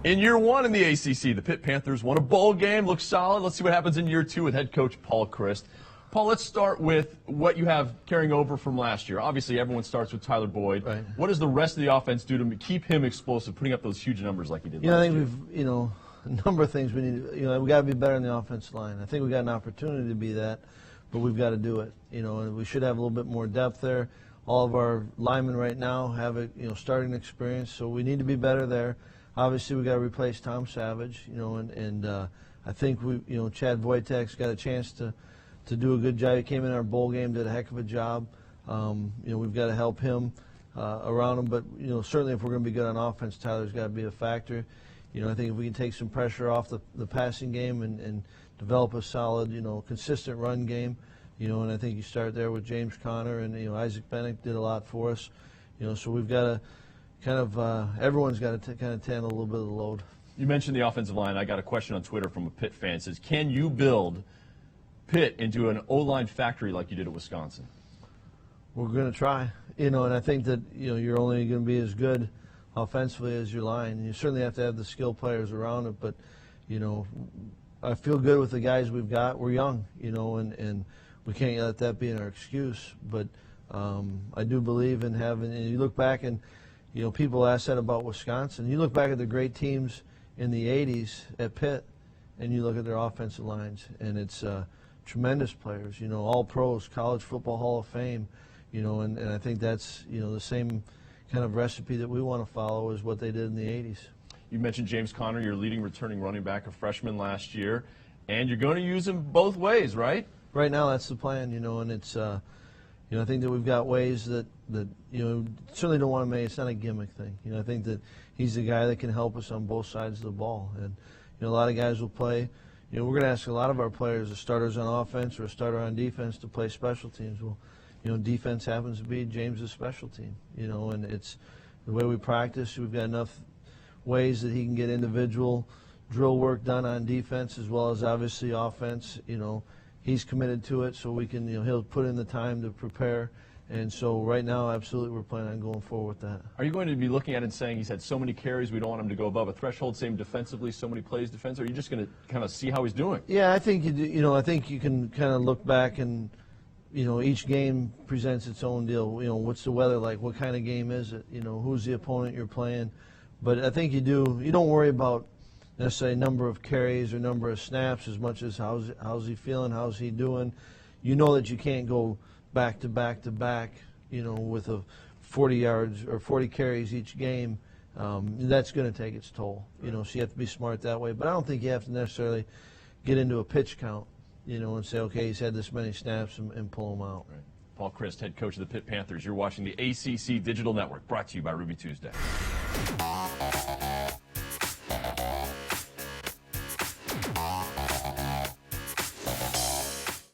In year one in the ACC, the Pitt Panthers won a bowl game, looked solid. Let's see what happens in year two with head coach Paul Chryst. Paul, let's start with what you have carrying over from last year. Obviously, everyone starts with Tyler Boyd. Right. What does the rest of the offense do to keep him explosive, putting up those huge numbers like he did last year? I think we've, a number of things we need. We got to be better in the offensive line. I think we got an opportunity to be that, but we've got to do it. And we should have a little bit more depth there. All of our linemen right now have starting experience, so we need to be better there. Obviously, we got to replace Tom Savage, and I think Chad Voytik's got a chance to do a good job. He came in our bowl game, did a heck of a job. We've got to help him around him, but certainly if we're going to be good on offense, Tyler's got to be a factor. I think if we can take some pressure off the passing game and develop a solid, consistent run game, and I think you start there with James Conner and Isaac Bennett did a lot for us, so we've got to kind of everyone's got to kind of handle a little bit of the load. You mentioned the offensive line. I got a question on Twitter from a Pitt fan. It says, can you build Pitt into an O-line factory like you did at Wisconsin? We're going to try, and I think that you're only going to be as good offensively as your line. You certainly have to have the skilled players around it, but I feel good with the guys we've got. We're young, and we can't let that be our excuse. But I do believe in having. And you look back and people ask that about Wisconsin. You look back at the great teams in the '80s at Pitt, and you look at their offensive lines, and it's tremendous players. All pros, college football Hall of Fame. And I think that's the same kind of recipe that we want to follow is what they did in the '80s. You mentioned James Conner, your leading returning running back, a freshman last year, and you're going to use him both ways, right? Right now, that's the plan, and it's, I think that we've got ways that certainly don't want to make. It's not a gimmick thing. I think that he's the guy that can help us on both sides of the ball, and a lot of guys will play. We're going to ask a lot of our players, the starters on offense or a starter on defense, to play special teams. Well, defense happens to be James' special team, and it's the way we practice. We've got enough ways that he can get individual drill work done on defense as well as obviously offense. He's committed to it, so we can, he'll put in the time to prepare. And so right now, absolutely, we're planning on going forward with that. Are you going to be looking at it and saying he's had so many carries, we don't want him to go above a threshold, same defensively, so many plays defense, or are you just going to kind of see how he's doing? Yeah, I think I think you can kind of look back and each game presents its own deal. What's the weather like? What kind of game is it? Who's the opponent you're playing? But I think you don't worry about necessarily number of carries or number of snaps as much as how's he feeling, how's he doing. You know that you can't go back to back to back, with a 40 yards or 40 carries each game. That's going to take its toll. So you have to be smart that way. But I don't think you have to necessarily get into a pitch count, and say, okay, he's had this many snaps and pull him out. Right. Paul Chryst, head coach of the Pitt Panthers. You're watching the ACC Digital Network, brought to you by Ruby Tuesday.